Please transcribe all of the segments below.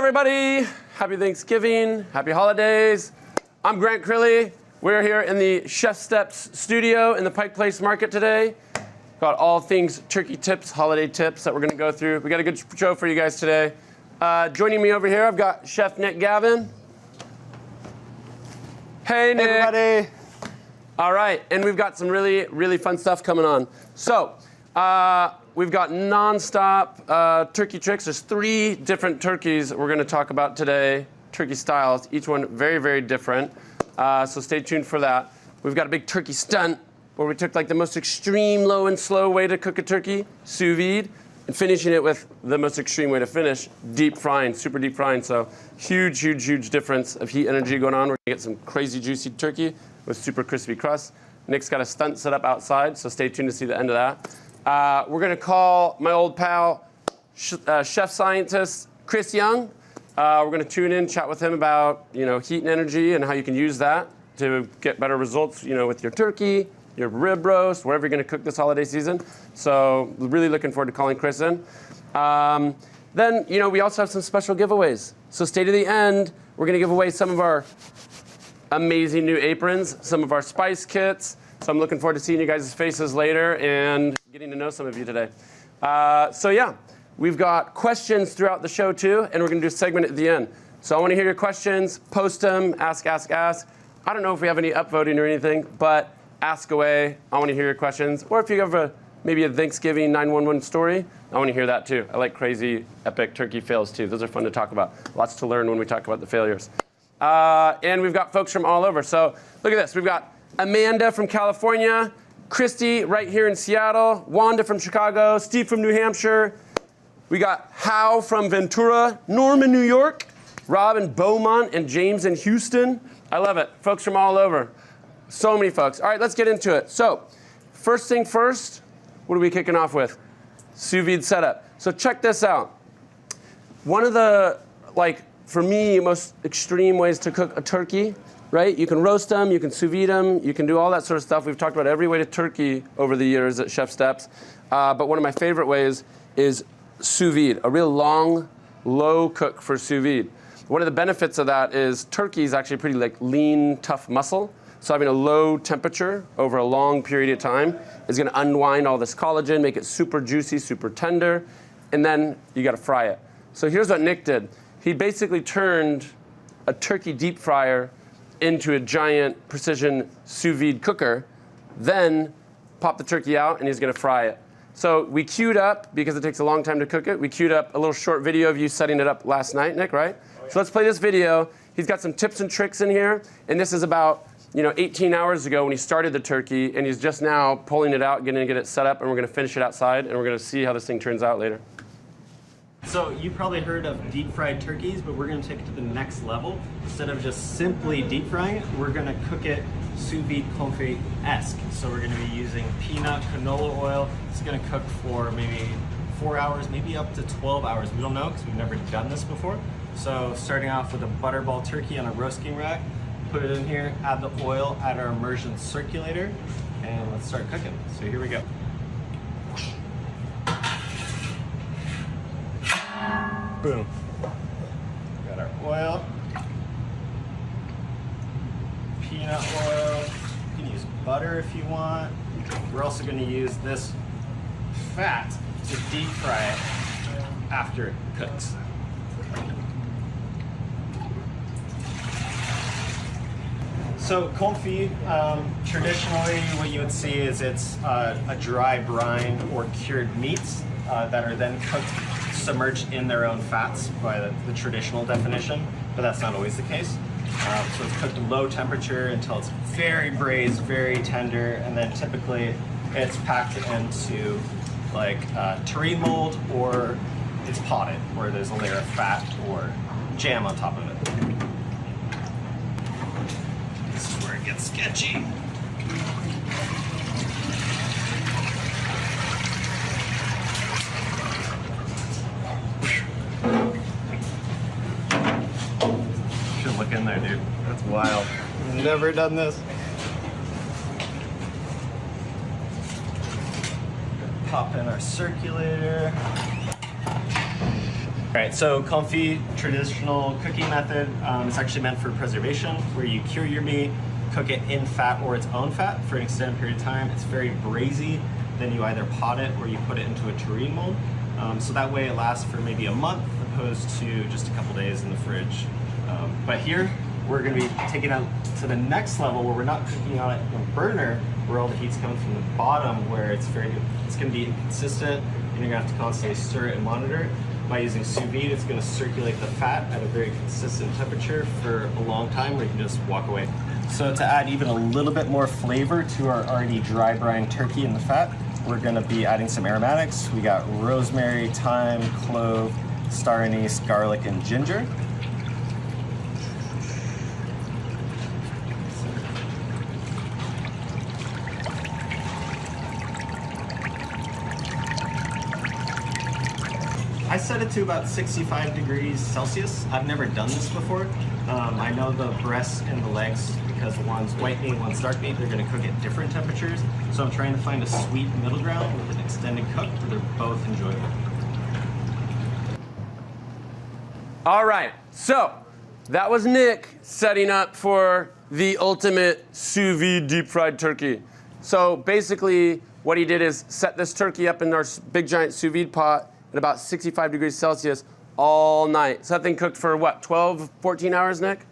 everybody. Happy Thanksgiving. Happy holidays. I'm Grant Crilly. We're here in the ChefSteps studio in the Pike Place Market today. Got all things turkey tips, holiday tips that we're going to go through. We got a good show for you guys today. Joining me over here, I've got Chef Nick Gavin. Hey, Nick. Hey, everybody. All right, and we've got some really, really fun stuff coming on. So, we've got non-stop turkey tricks. There's 3 different turkeys we're going to talk about today, turkey styles, each one very, very different. So stay tuned for that. We've got a big turkey stunt where we took like the most extreme low and slow way to cook a turkey, sous vide, and finishing it with the most extreme way to finish, deep frying, super deep frying. So huge, huge, huge difference of heat energy going on. We're gonna get some crazy juicy turkey with super crispy crust. Nick's got a stunt set up outside, so stay tuned to see the end of that. We're gonna call my old pal, chef scientist, Chris Young. We're gonna tune in, chat with him about, heat and energy and how you can use that to get better results, with your turkey, your rib roast, wherever you're gonna cook this holiday season. So really looking forward to calling Chris in. Then, we also have some special giveaways. So stay to the end. We're gonna give away some of our amazing new aprons, some of our spice kits. So I'm looking forward to seeing you guys' faces later and getting to know some of you today. We've got questions throughout the show too, and we're gonna do a segment at the end. So I wanna hear your questions, post them, ask. I don't know if we have any upvoting or anything, but ask away. I wanna hear your questions. Or if you have maybe a Thanksgiving 911 story, I wanna hear that too. I like crazy, epic turkey fails too. Those are fun to talk about. Lots to learn when we talk about the failures. And we've got folks from all over. So look at this, we've got Amanda from California, Christy right here in Seattle, Wanda from Chicago, Steve from New Hampshire. We got Hal from Ventura, Norman, New York, Rob in Beaumont, and James in Houston. I love it. Folks from all over. So many folks. All right, let's get into it. So, first thing first, what are we kicking off with? Sous vide setup. So check this out. One of the, for me, most extreme ways to cook a turkey, right? You can roast them, you can sous vide them, you can do all that sort of stuff. We've talked about every way to turkey over the years at ChefSteps. But one of my favorite ways is sous vide, a real long, low cook for sous vide. One of the benefits of that is turkey is actually pretty lean, tough muscle. So having a low temperature over a long period of time is gonna unwind all this collagen, make it super juicy, super tender, and then you gotta fry it. So here's what Nick did. He basically turned a turkey deep fryer into a giant precision sous vide cooker, then popped the turkey out and he's gonna fry it. So we queued up, because it takes a long time to cook it, we queued up a little short video of you setting it up last night, Nick, right? Oh, yeah. So let's play this video. He's got some tips and tricks in here, and this is about 18 hours ago when he started the turkey, and he's just now pulling it out, getting it set up, and we're gonna finish it outside, and we're gonna see how this thing turns out later. So you probably heard of deep fried turkeys, but we're going to take it to the next level. Instead of just simply deep frying it, we're going to cook it sous vide confit-esque. So we're going to be using peanut canola oil. It's going to cook for maybe 4 hours, maybe up to 12 hours. We don't know because we've never done this before. So starting off with a butterball turkey on a roasting rack, put it in here, add the oil, add our immersion circulator, and let's start cooking. So here we go. Boom. Got our oil, peanut oil. You can use butter if you want. We're also going to use this fat to deep fry it after it cooks. So confit, traditionally what you would see is it's a dry brine or cured meats that are then cooked, submerged in their own fats by the traditional definition, but that's not always the case. So it's cooked at low temperature until it's very braised, very tender, and then typically it's packed into terrine mold, or it's potted, where there's a layer of fat or jam on top of it. This is where it gets sketchy. Look in there, dude. That's wild. Never done this. Pop in our circulator. All right, so confit, traditional cooking method, it's actually meant for preservation, where you cure your meat, cook it in fat or its own fat for an extended period of time. It's very brazy. Then you either pot it or you put it into a tureen mold. So that way it lasts for maybe a month, opposed to just a couple days in the fridge. But here, we're gonna be taking it to the next level where we're not cooking on it in a burner, where all the heat's coming from the bottom, where it's gonna be inconsistent, and you're gonna have to constantly stir it and monitor it. By using sous vide, it's going to circulate the fat at a very consistent temperature for a long time where you can just walk away. So to add even a little bit more flavor to our already dry brine turkey in the fat, we're going to be adding some aromatics. We got rosemary, thyme, clove, star anise, garlic, and ginger. I set it to about 65 degrees Celsius. I've never done this before. I know the breasts and the legs, because one's white meat, one's dark meat, they're gonna cook at different temperatures. So I'm trying to find a sweet middle ground with an extended cook where they're both enjoyable. All right, so that was Nick setting up for the ultimate sous vide deep fried turkey. So basically what he did is set this turkey up in our big giant sous vide pot at about 65 degrees Celsius all night. So that thing cooked for what, 12, 14 hours, Nick?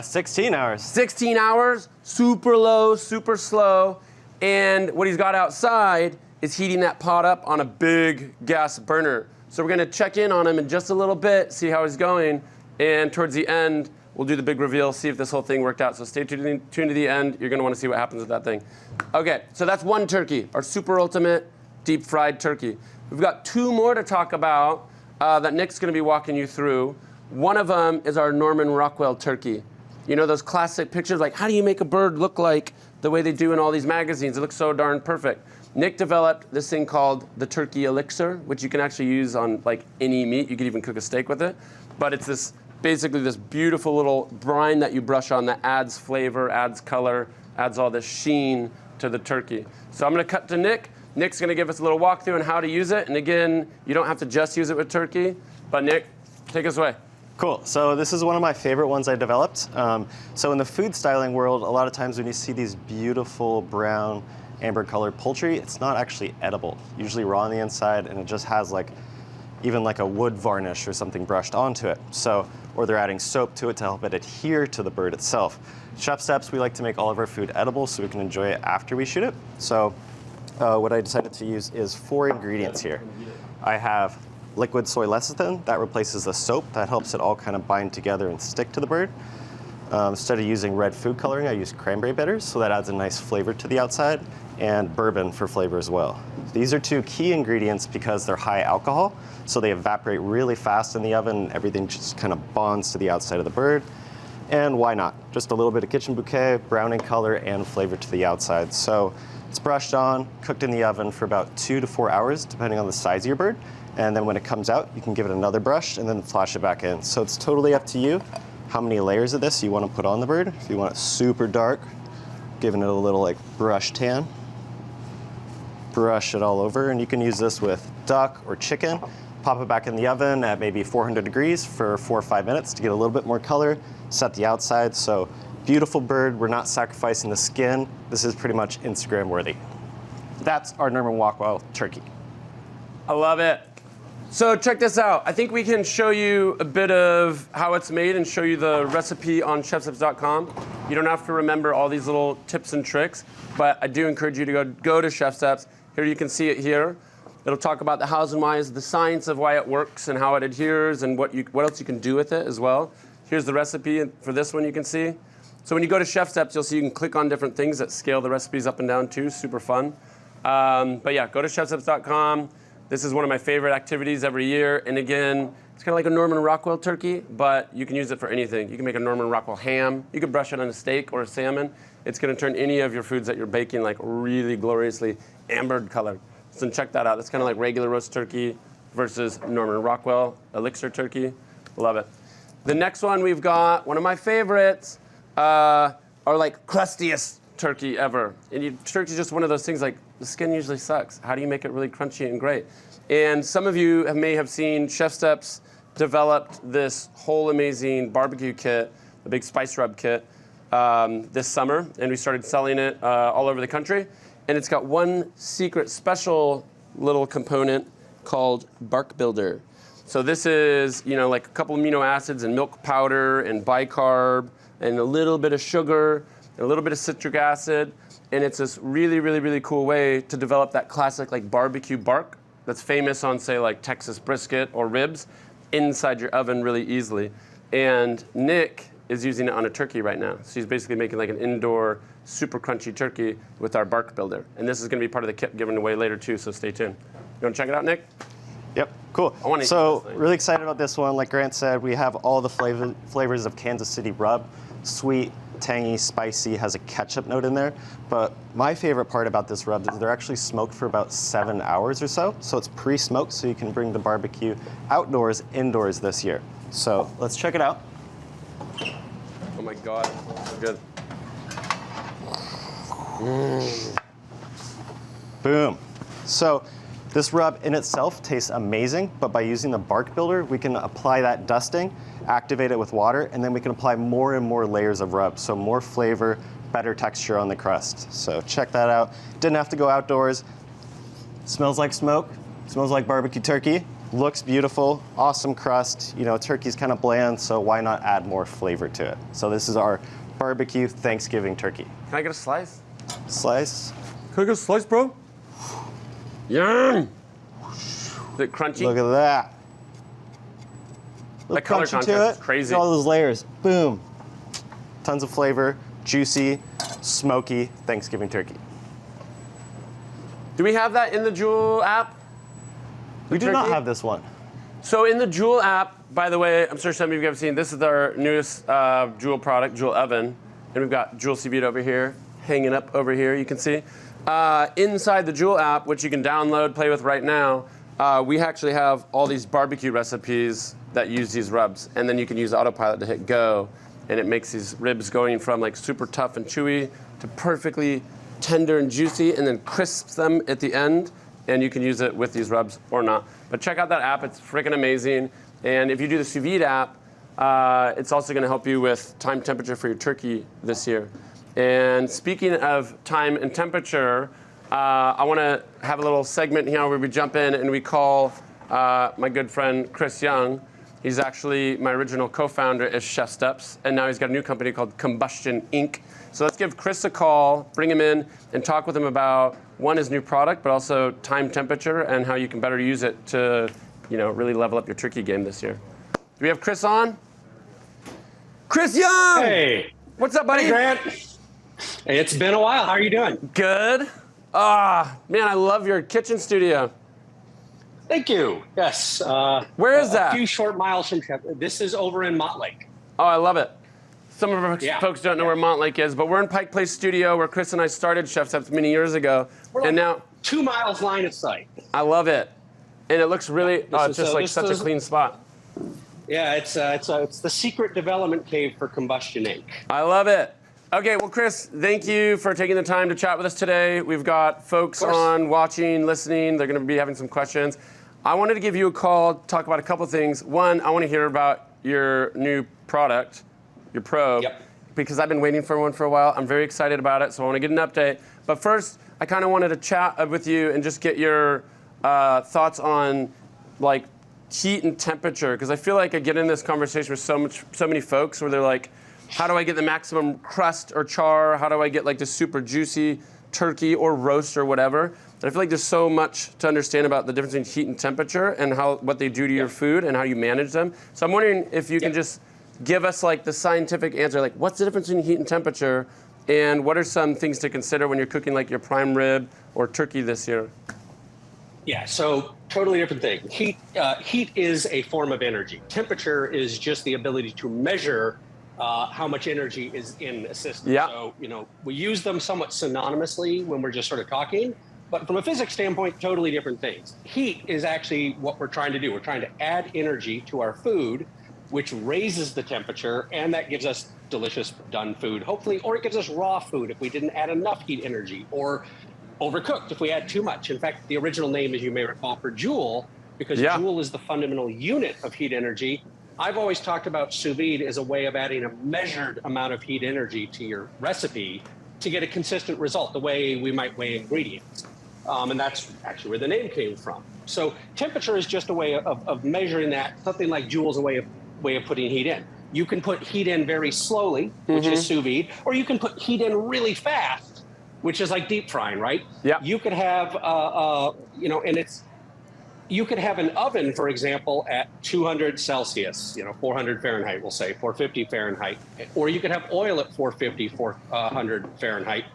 16 hours. 16 hours, super low, super slow. And what he's got outside is heating that pot up on a big gas burner. So we're gonna check in on him in just a little bit, see how he's going. And towards the end, we'll do the big reveal, see if this whole thing worked out. So stay tuned to the end. You're gonna wanna see what happens with that thing. Okay, so that's one turkey, our super ultimate deep fried turkey. We've got two more to talk about that Nick's going to be walking you through. One of them is our Norman Rockwell turkey. You know those classic pictures, like how do you make a bird look like the way they do in all these magazines? It looks so darn perfect. Nick developed this thing called the turkey elixir, which you can actually use on like any meat. You could even cook a steak with it. But it's basically this beautiful little brine that you brush on that adds flavor, adds color, adds all this sheen to the turkey. So I'm going to cut to Nick. Nick's going to give us a little walkthrough on how to use it. And again, you don't have to just use it with turkey. But Nick, take us away. Cool. So this is one of my favorite ones I developed. So in the food styling world, a lot of times when you see these beautiful brown, amber colored poultry, it's not actually edible. Usually raw on the inside, and it just has even like a wood varnish or something brushed onto it. So, or they're adding soap to it to help it adhere to the bird itself. ChefSteps, we like to make all of our food edible so we can enjoy it after we shoot it. So what I decided to use is 4 ingredients here. I have liquid soy lecithin that replaces the soap. That helps it all kind of bind together and stick to the bird. Instead of using red food coloring, I use cranberry bitters, so that adds a nice flavor to the outside, and bourbon for flavor as well. These are 2 key ingredients because they're high alcohol, so they evaporate really fast in the oven. Everything just kind of bonds to the outside of the bird. And why not? Just a little bit of kitchen bouquet, browning color, and flavor to the outside. So it's brushed on, cooked in the oven for about 2 to 4 hours, depending on the size of your bird. And then when it comes out, you can give it another brush and then flash it back in. So it's totally up to you how many layers of this you want to put on the bird. If you want it super dark, giving it a little like brush tan, brush it all over. And you can use this with duck or chicken. Pop it back in the oven at maybe 400 degrees for 4 or 5 minutes to get a little bit more color, set the outside. So beautiful bird, we're not sacrificing the skin. This is pretty much Instagram worthy. That's our Norman Rockwell turkey. I love it. So check this out. I think we can show you a bit of how it's made and show you the recipe on chefsteps.com. You don't have to remember all these little tips and tricks, but I do encourage you to go to ChefSteps. Here you can see it here. It'll talk about the hows and whys, the science of why it works and how it adheres and what else you can do with it as well. Here's the recipe for this one you can see. So when you go to ChefSteps, you'll see you can click on different things that scale the recipes up and down too, super fun. But yeah, go to chefsteps.com. This is one of my favorite activities every year. And again, it's kind of like a Norman Rockwell turkey, but you can use it for anything. You can make a Norman Rockwell ham. You can brush it on a steak or a salmon. It's going to turn any of your foods that you're baking like really gloriously ambered color. So check that out. That's kind of like regular roast turkey versus Norman Rockwell elixir turkey. Love it. The next one we've got, one of my favorites, are like crustiest turkey ever. And turkey's just one of those things like the skin usually sucks. How do you make it really crunchy and great? And some of you may have seen ChefSteps developed this whole amazing barbecue kit, the big spice rub kit, this summer, and we started selling it all over the country. And it's got one secret special little component called Bark Builder. So this is, like a couple amino acids and milk powder and bicarb and a little bit of sugar and a little bit of citric acid. And it's this really, really, really cool way to develop that classic like barbecue bark that's famous on, say, like Texas brisket or ribs inside your oven really easily. And Nick is using it on a turkey right now. So he's basically making like an indoor super crunchy turkey with our Bark Builder. And this is gonna be part of the kit given away later too, so stay tuned. You wanna check it out, Nick? Yep, cool. So really excited about this one. Like Grant said, we have all the flavors of Kansas City rub. Sweet, tangy, spicy, has a ketchup note in there. But my favorite part about this rub is they're actually smoked for about 7 hours or so. So it's pre-smoked, so you can bring the barbecue outdoors, indoors this year. So let's check it out. Oh my God, so good. Boom. So this rub in itself tastes amazing, but by using the Bark Builder, we can apply that dusting, activate it with water, and then we can apply more and more layers of rub. So more flavor, better texture on the crust. So check that out. Didn't have to go outdoors. Smells like smoke, smells like barbecue turkey. Looks beautiful, awesome crust. Turkey's kind of bland, so why not add more flavor to it? So this is our barbecue Thanksgiving turkey. Can I get a slice? Slice. Can I get a slice, bro? Yum! Is it crunchy? Look at that. The color Crunchy contrast to is crazy. All those layers. Boom. Tons of flavor, juicy, smoky Thanksgiving turkey. Do we have that in the Jewel app? We do not have this one. So in the Jewel app, by the way, I'm sure some of you have seen, this is our newest Jewel product, Jewel Oven. And we've got Jewel sous vide over here, hanging up over here, you can see. Inside the Jewel app, which you can download, play with right now, we actually have all these barbecue recipes that use these rubs. And then you can use autopilot to hit go. And it makes these ribs going from like super tough and chewy to perfectly tender and juicy, and then crisps them at the end. And you can use it with these rubs or not. But check out that app, it's freaking amazing. And if you do the sous vide app, it's also gonna help you with time temperature for your turkey this year. And speaking of time and temperature, I wanna have a little segment here where we jump in and we call my good friend Chris Young. He's actually my original co-founder at ChefSteps, and now he's got a new company called Combustion Inc. So let's give Chris a call, bring him in, and talk with him about, one, his new product, but also time temperature and how you can better use it to, really level up your turkey game this year. Do we have Chris on? Chris Young! Hey. What's up, buddy? Hey, Grant. Hey, it's been a while. How are you doing? Good. Man, I love your kitchen studio. Thank you. Yes. Where is that? A few short miles from Chef. This is over in Montlake. Oh, I love it. Some of our folks don't know where Montlake is, but we're in Pike Place Studio where Chris and I started ChefSteps many years ago. And now 2 miles line of sight. I love it. And it looks really, it's just like such a clean spot. Yeah, it's the secret development cave for Combustion Inc. I love it. Okay, well, Chris, thank you for taking the time to chat with us today. We've got folks on watching, listening. They're going to be having some questions. I wanted to give you a call, talk about a couple things. One, I want to hear about your new product, your probe, because I've been waiting for one for a while. I'm very excited about it, so I want to get an update. But first, I kind of wanted to chat with you and just get your thoughts on like heat and temperature, because I feel like I get in this conversation with so many folks where they're like, how do I get the maximum crust or char? How do I get like the super juicy turkey or roast or whatever? And I feel like there's so much to understand about the difference between heat and temperature and what they do to your food and how you manage them. So I'm wondering if you can just give us like the scientific answer, like what's the difference between heat and temperature, and what are some things to consider when you're cooking like your prime rib or turkey this year? Yeah, so totally different thing. Heat is a form of energy. Temperature is just the ability to measure how much energy is in a system. Yeah. So, we use them somewhat synonymously when we're just sort of talking, but from a physics standpoint, totally different things. Heat is actually what we're trying to do. We're trying to add energy to our food, which raises the temperature, and that gives us delicious done food, hopefully, or it gives us raw food if we didn't add enough heat energy, or overcooked if we add too much. In fact, the original name, as you may recall, for Jewel because joule is the fundamental unit of heat energy. I've always talked about sous vide as a way of adding a measured amount of heat energy to your recipe to get a consistent result, the way we might weigh ingredients. And that's actually where the name came from. So temperature is just a way of measuring that. Something like joule is a way of putting heat in. You can put heat in very slowly, which is sous vide, or you can put heat in really fast, which is like deep frying, right? Yeah. You could have, you could have an oven, for example, at 200 Celsius, 400 Fahrenheit, we'll say, 450 Fahrenheit, or you could have oil at 450, 400 Fahrenheit.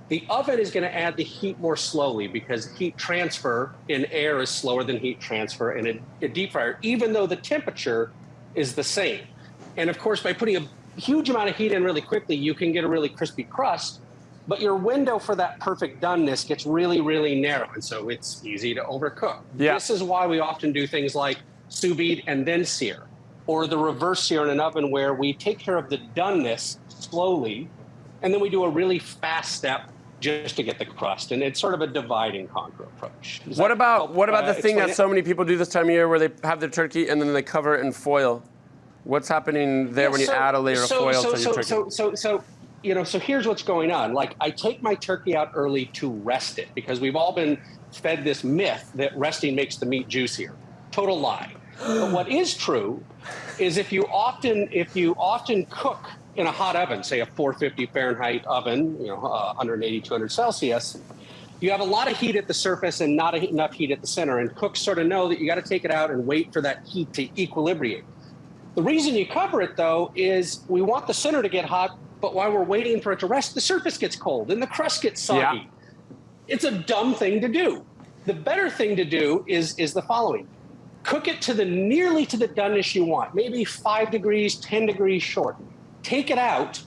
The oven is going to add the heat more slowly because heat transfer in air is slower than heat transfer in a deep fryer, even though the temperature is the same. And of course, by putting a huge amount of heat in really quickly, you can get a really crispy crust, but your window for that perfect doneness gets really, really narrow. And so it's easy to overcook. Yeah. This is why we often do things like sous vide and then sear, or the reverse sear in an oven where we take care of the doneness slowly, and then we do a really fast step just to get the crust. And it's sort of a divide and conquer approach. What about the thing that so many people do this time of year where they have their turkey and then they cover it in foil? What's happening there when you add a layer of foil to your turkey? So here's what's going on. Like, I take my turkey out early to rest it because we've all been fed this myth that resting makes the meat juicier. Total lie. But what is true is if you often cook in a hot oven, say a 450 Fahrenheit oven, 180, 200 Celsius, you have a lot of heat at the surface and not enough heat at the center. And cooks sort of know that you got to take it out and wait for that heat to equilibrate. The reason you cover it, though, is we want the center to get hot, but while we're waiting for it to rest, the surface gets cold and the crust gets soggy. Yeah. It's a dumb thing to do. The better thing to do is the following. Cook it nearly to the doneness you want, maybe 5 degrees, 10 degrees short. Take it out,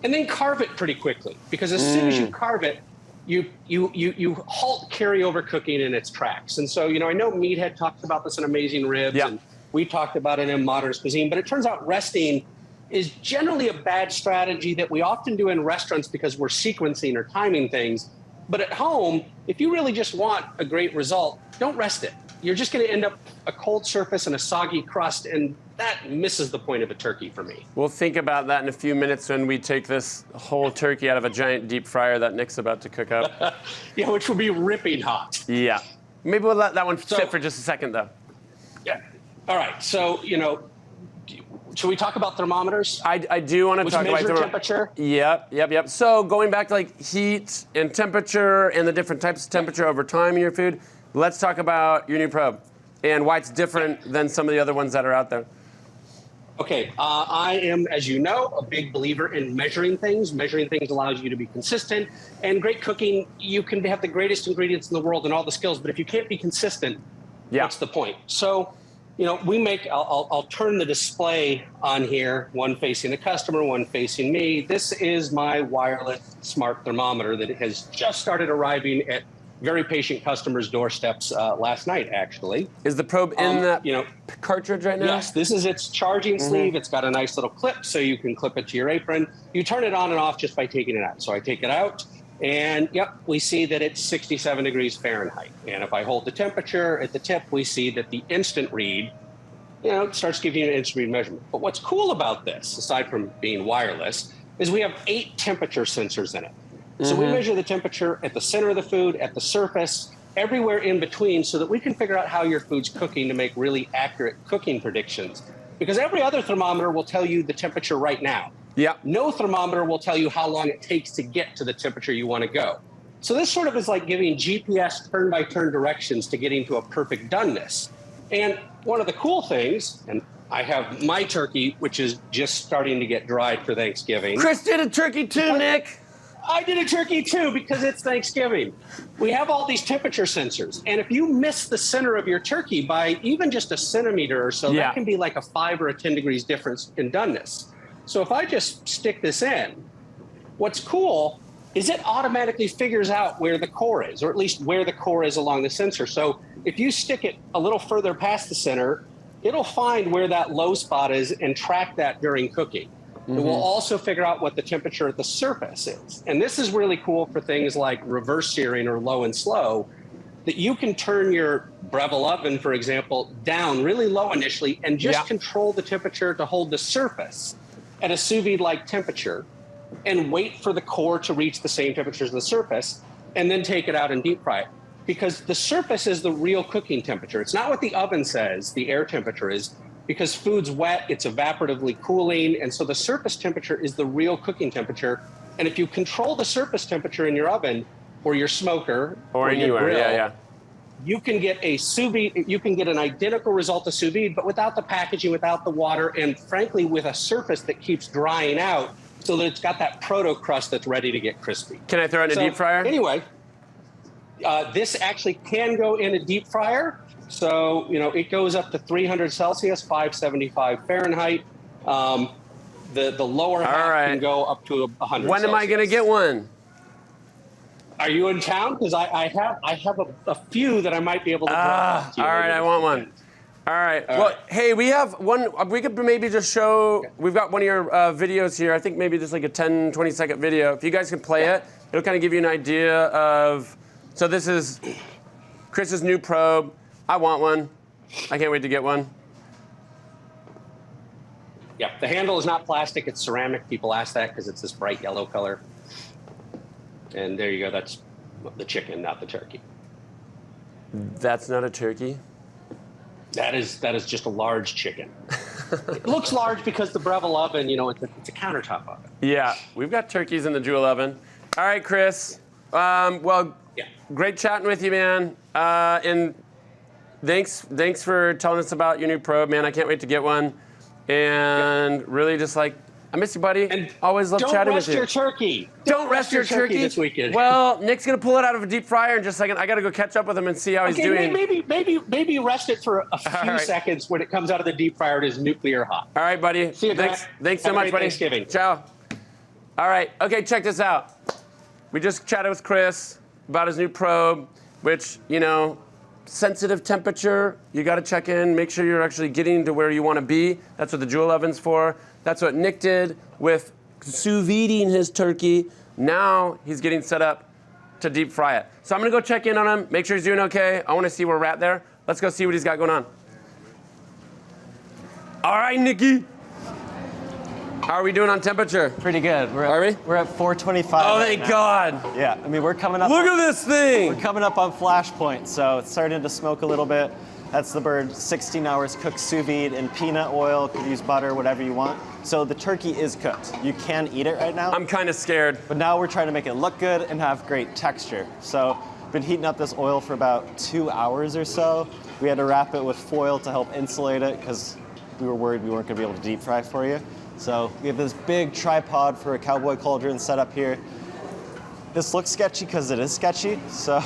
and then carve it pretty quickly, because as soon as you carve it, you halt carryover cooking in its tracks. And so, I know Meathead talked about this in Amazing Ribs, and we talked about it in Modern Cuisine, but it turns out resting is generally a bad strategy that we often do in restaurants because we're sequencing or timing things. But at home, if you really just want a great result, don't rest it. You're just going to end up a cold surface and a soggy crust, and that misses the point of a turkey for me. We'll think about that in a few minutes when we take this whole turkey out of a giant deep fryer that Nick's about to cook up. Yeah, which will be ripping hot. Yeah. Maybe we'll let that one sit for just a second, though. Yeah. All right. So, should we talk about thermometers? I do want to talk about temperature. Yep. So going back to like heat and temperature and the different types of temperature over time in your food, let's talk about your new probe and why it's different than some of the other ones that are out there. Okay, I am, as you know, a big believer in measuring things. Measuring things allows you to be consistent. And great cooking, you can have the greatest ingredients in the world and all the skills, but if you can't be consistent, what's the point? So, I'll turn the display on here, one facing the customer, one facing me. This is my wireless smart thermometer that has just started arriving at very patient customers' doorsteps last night, actually. Is the probe in that cartridge right now? Yes, this is its charging sleeve. It's got a nice little clip, so you can clip it to your apron. You turn it on and off just by taking it out. So I take it out, and we see that it's 67 degrees Fahrenheit. And if I hold the temperature at the tip, we see that the instant read, it starts giving you an instant read measurement. But what's cool about this, aside from being wireless, is we have 8 temperature sensors in it. So we measure the temperature at the center of the food, at the surface, everywhere in between, so that we can figure out how your food's cooking to make really accurate cooking predictions. Because every other thermometer will tell you the temperature right now. Yeah. No thermometer will tell you how long it takes to get to the temperature you want to go. So this sort of is like giving GPS turn-by-turn directions to getting to a perfect doneness. And one of the cool things, and I have my turkey, which is just starting to get dried for Thanksgiving. Chris did a turkey too, Nick. I did a turkey too because it's Thanksgiving. We have all these temperature sensors. And if you miss the center of your turkey by even just a centimeter or so, that can be like a 5 or a 10 degrees difference in doneness. So if I just stick this in, what's cool is it automatically figures out where the core is, or at least where the core is along the sensor. So if you stick it a little further past the center, it'll find where that low spot is and track that during cooking. It will also figure out what the temperature at the surface is. And this is really cool for things like reverse searing or low and slow, that you can turn your Breville oven, for example, down really low initially and just control the temperature to hold the surface at a sous vide-like temperature and wait for the core to reach the same temperature as the surface and then take it out and deep fry it. Because the surface is the real cooking temperature. It's not what the oven says the air temperature is, because food's wet, it's evaporatively cooling, and so the surface temperature is the real cooking temperature. And if you control the surface temperature in your oven or your smoker or your anywhere, grill, you can get a sous vide, you can get an identical result of sous vide, but without the packaging, without the water, and frankly, with a surface that keeps drying out so that it's got that proto crust that's ready to get crispy. Can I throw it in a deep fryer? Anyway, this actually can go in a deep fryer. So, you know, it goes up to 300 Celsius, 575 Fahrenheit. The lower half can go up to 100 When am I going to get one? Are you in town? Because I have a few that I might be able to drop. All right, I want one. All right. Well, hey, we have one. We could maybe just show. We've got one of your videos here. I think maybe just like a 10, 20-second video. If you guys can play it, it'll kind of give you an idea of. So this is Chris's new probe. I want one. I can't wait to get one. Yeah, the handle is not plastic. It's ceramic. People ask that because it's this bright yellow color. And there you go. That's the chicken, not the turkey. That's not a turkey. That is just a large chicken. It looks large because the Breville oven, you know, it's a countertop oven. Yeah, we've got turkeys in the Joule oven. All right, Chris. Great chatting with you, man. And thanks for telling us about your new probe, man. I can't wait to get one. And really just like, I miss you, buddy. And always love chatting with you. Don't rest your turkey. Don't rest your turkey this weekend. Well, Nick's gonna pull it out of a deep fryer in just a second. I gotta go catch up with him and see how he's doing. Maybe rest it for a few seconds when it comes out of the deep fryer. It is nuclear hot. All right, buddy. See you, thanks so much, buddy. Thanksgiving. Ciao. All right. Okay, check this out. We just chatted with Chris about his new probe, which, you know, sensitive temperature. You got to check in, make sure you're actually getting to where you want to be. That's what the Joule oven's for. That's what Nick did with sous videing his turkey. Now he's getting set up to deep fry it. So I'm going to go check in on him, make sure he's doing okay. I want to see where we're at there. Let's go see what he's got going on. All right, Nicky. How are we doing on temperature? Pretty good. We're at 425. Oh, thank God. Yeah, I mean, we're coming up. Look at this thing. We're coming up on flash point, so it's starting to smoke a little bit. That's the bird, 16 hours cooked sous vide in peanut oil. Could use butter, whatever you want. So the turkey is cooked. You can eat it right now. I'm kind of scared. But now we're trying to make it look good and have great texture. So been heating up this oil for about 2 hours or so. We had to wrap it with foil to help insulate it because we were worried we weren't going to be able to deep fry for you. So we have this big tripod for a cowboy cauldron set up here. This looks sketchy because it is sketchy, so.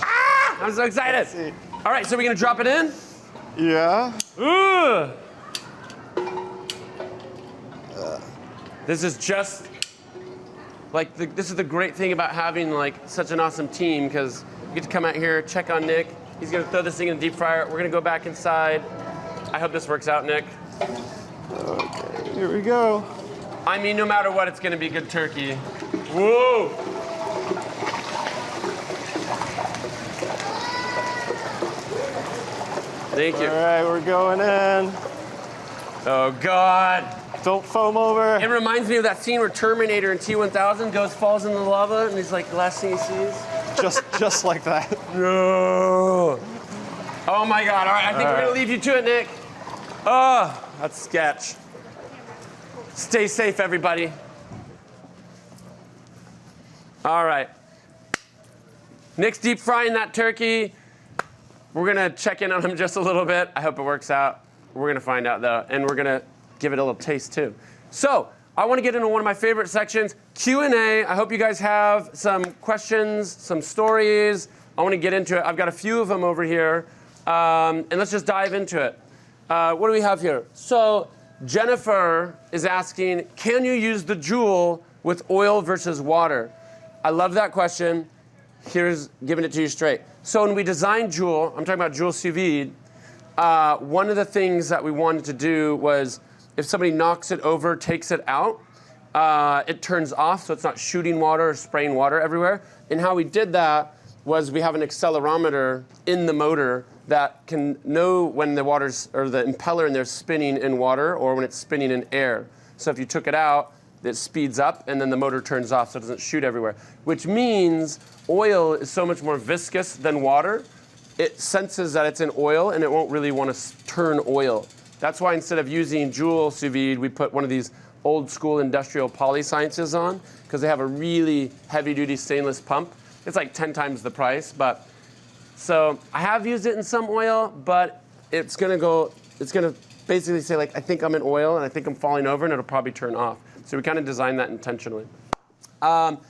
I'm so excited. All right, so we're gonna drop it in? Yeah. Ooh. This is just, like, this is the great thing about having, like, such an awesome team, because you get to come out here, check on Nick. He's gonna throw this thing in the deep fryer. We're gonna go back inside. I hope this works out, Nick. Okay, here we go. I mean, no matter what, it's gonna be good turkey. Whoa! Thank you. All right, we're going in. Oh, God. Don't foam over. It reminds me of that scene where Terminator in T-1000 falls in the lava, and he's like, the last thing he sees. Just like that. No. Oh, my God. All right, I think we're gonna leave you to it, Nick. Oh, that's sketch. Stay safe, everybody. All right. Nick's deep frying that turkey. We're gonna check in on him just a little bit. I hope it works out. We're gonna find out though, and we're gonna give it a little taste too. So I wanna get into one of my favorite sections, Q&A. I hope you guys have some questions, some stories. I wanna get into it. I've got a few of them over here, and let's just dive into it. What do we have here? So Jennifer is asking, can you use the Joule with oil versus water? I love that question. Here's giving it to you straight. So when we designed Joule, I'm talking about Joule Sous Vide, one of the things that we wanted to do was if somebody knocks it over, takes it out, it turns off so it's not shooting water or spraying water everywhere. And how we did that was we have an accelerometer in the motor that can know when the water's, or the impeller in there is spinning in water or when it's spinning in air. So if you took it out, it speeds up and then the motor turns off so it doesn't shoot everywhere. Which means oil is so much more viscous than water. It senses that it's in oil and it won't really want to turn oil. That's why instead of using Joule sous vide, we put one of these old school industrial poly sciences on, because they have a really heavy duty stainless pump. It's like 10 times the price, but so I have used it in some oil, but it's gonna basically say like, I think I'm in oil and I think I'm falling over and it'll probably turn off. So we kind of designed that intentionally. How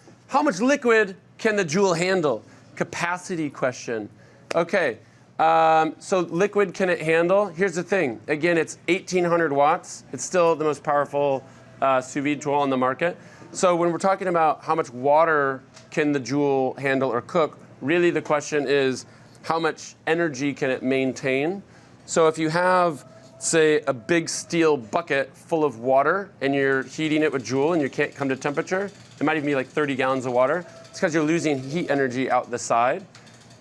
much liquid can the Joule handle? Capacity question. Okay, so liquid can it handle? Here's the thing. Again, it's 1,800 watts. It's still the most powerful sous vide tool on the market. So when we're talking about how much water can the Joule handle or cook, really the question is how much energy can it maintain? So if you have, say, a big steel bucket full of water and you're heating it with Joule and you can't come to temperature, it might even be like 30 gallons of water. It's because you're losing heat energy out the side.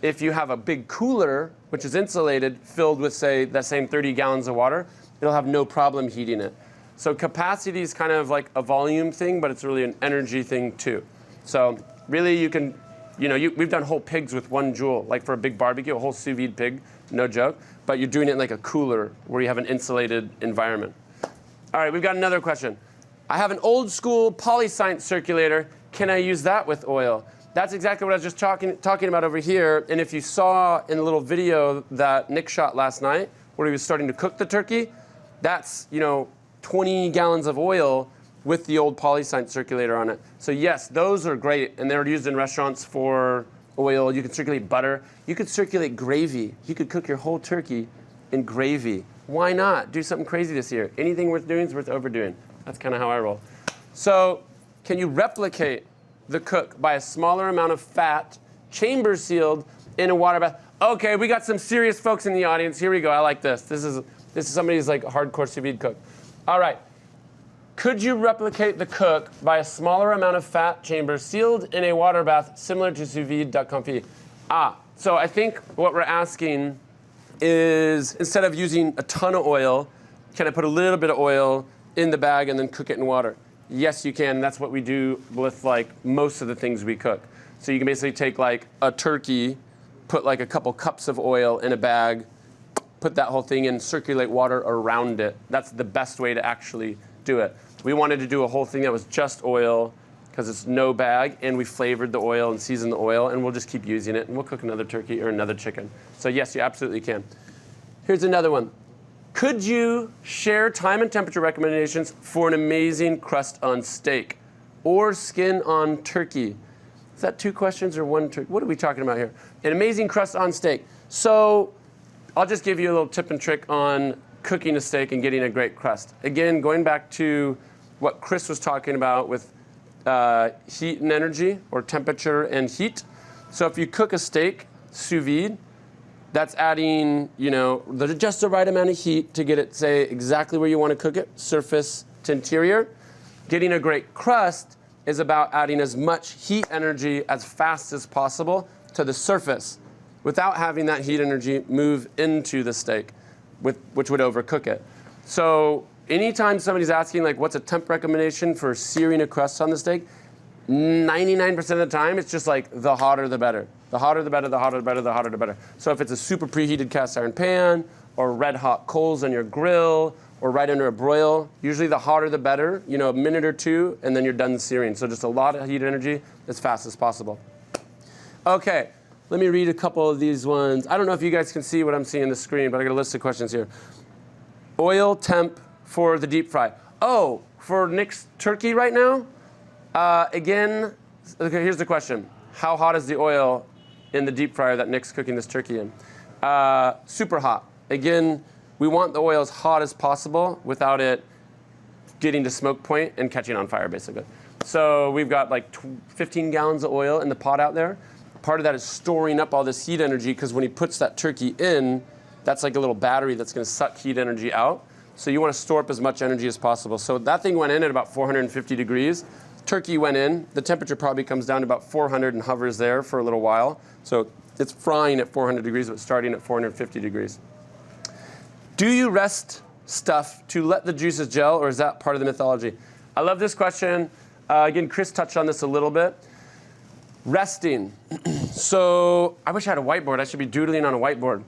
If you have a big cooler, which is insulated, filled with, say, that same 30 gallons of water, it'll have no problem heating it. So capacity is kind of like a volume thing, but it's really an energy thing too. So really you can, we've done whole pigs with one Joule, like for a big barbecue, a whole sous vide pig, no joke, but you're doing it in like a cooler where you have an insulated environment. All right, we've got another question. I have an old school polyscience circulator. Can I use that with oil? That's exactly what I was just talking about over here. And if you saw in the little video that Nick shot last night, where he was starting to cook the turkey, that's 20 gallons of oil with the old polyscience circulator on it. So yes, those are great, and they're used in restaurants for oil. You can circulate butter. You could circulate gravy. You could cook your whole turkey in gravy. Why not? Do something crazy this year. Anything worth doing is worth overdoing. That's kind of how I roll. So can you replicate the cook by a smaller amount of fat, chamber sealed in a water bath? Okay, we got some serious folks in the audience. Here we go. I like this. This is somebody who's like a hardcore sous vide cook. All right. Could you replicate the cook by a smaller amount of fat chamber sealed in a water bath similar to sous vide.confit? So I think what we're asking is, instead of using a ton of oil, can I put a little bit of oil in the bag and then cook it in water? Yes, you can. That's what we do with like most of the things we cook. So you can basically take like a turkey, put like a couple cups of oil in a bag, put that whole thing in, circulate water around it. That's the best way to actually do it. We wanted to do a whole thing that was just oil because it's no bag, and we flavored the oil and seasoned the oil, and we'll just keep using it, and we'll cook another turkey or another chicken. So yes, you absolutely can. Here's another one. Could you share time and temperature recommendations for an amazing crust on steak or skin on turkey? Is that two questions or one turkey? What are we talking about here? An amazing crust on steak. So I'll just give you a little tip and trick on cooking a steak and getting a great crust. Again, going back to what Chris was talking about with heat and energy, or temperature and heat. So if you cook a steak sous vide, that's adding, just the right amount of heat to get it, say, exactly where you want to cook it, surface to interior. Getting a great crust is about adding as much heat energy as fast as possible to the surface without having that heat energy move into the steak, which would overcook it. So anytime somebody's asking, like, what's a temp recommendation for searing a crust on the steak, 99% of the time, it's just like the hotter the better. The hotter the better, the hotter the better, the hotter the better. So if it's a super preheated cast iron pan, or red hot coals on your grill, or right under a broil, usually the hotter the better, a minute or two, and then you're done searing. So just a lot of heat energy as fast as possible. Okay, let me read a couple of these ones. I don't know if you guys can see what I'm seeing on the screen, but I got a list of questions here. Oil temp for the deep fry. Oh, for Nick's turkey right now? Again, okay, here's the question. How hot is the oil in the deep fryer that Nick's cooking this turkey in? Super hot. Again, we want the oil as hot as possible without it getting to smoke point and catching on fire, basically. So we've got like 15 gallons of oil in the pot out there. Part of that is storing up all this heat energy, because when he puts that turkey in, that's like a little battery that's going to suck heat energy out. So you want to store up as much energy as possible. So that thing went in at about 450 degrees. turkey went in, the temperature probably comes down to about 400 and hovers there for a little while. So it's frying at 400 degrees, but starting at 450 degrees. Do you rest stuff to let the juices gel, or is that part of the mythology? I love this question. Again, Chris touched on this a little bit. Resting. So I wish I had a whiteboard. I should be doodling on a whiteboard.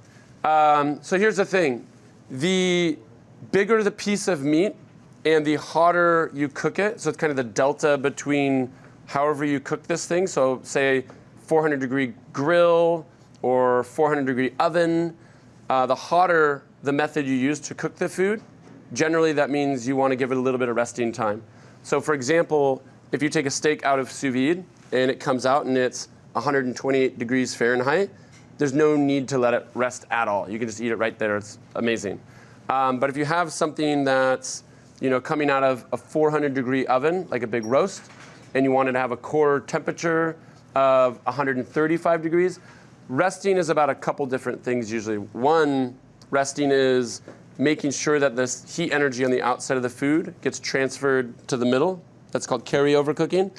So here's the thing. The bigger the piece of meat and the hotter you cook it, so it's kind of the delta between however you cook this thing. So say 400 degree grill or 400 degree oven, the hotter the method you use to cook the food, generally that means you want to give it a little bit of resting time. So for example, if you take a steak out of sous vide and it comes out and it's 128 degrees Fahrenheit, there's no need to let it rest at all. You can just eat it right there. It's amazing. But if you have something that's coming out of a 400 degree oven, like a big roast, and you wanted to have a core temperature of 135 degrees, resting is about a couple different things usually. One, resting is making sure that this heat energy on the outside of the food gets transferred to the middle. That's called carryover cooking.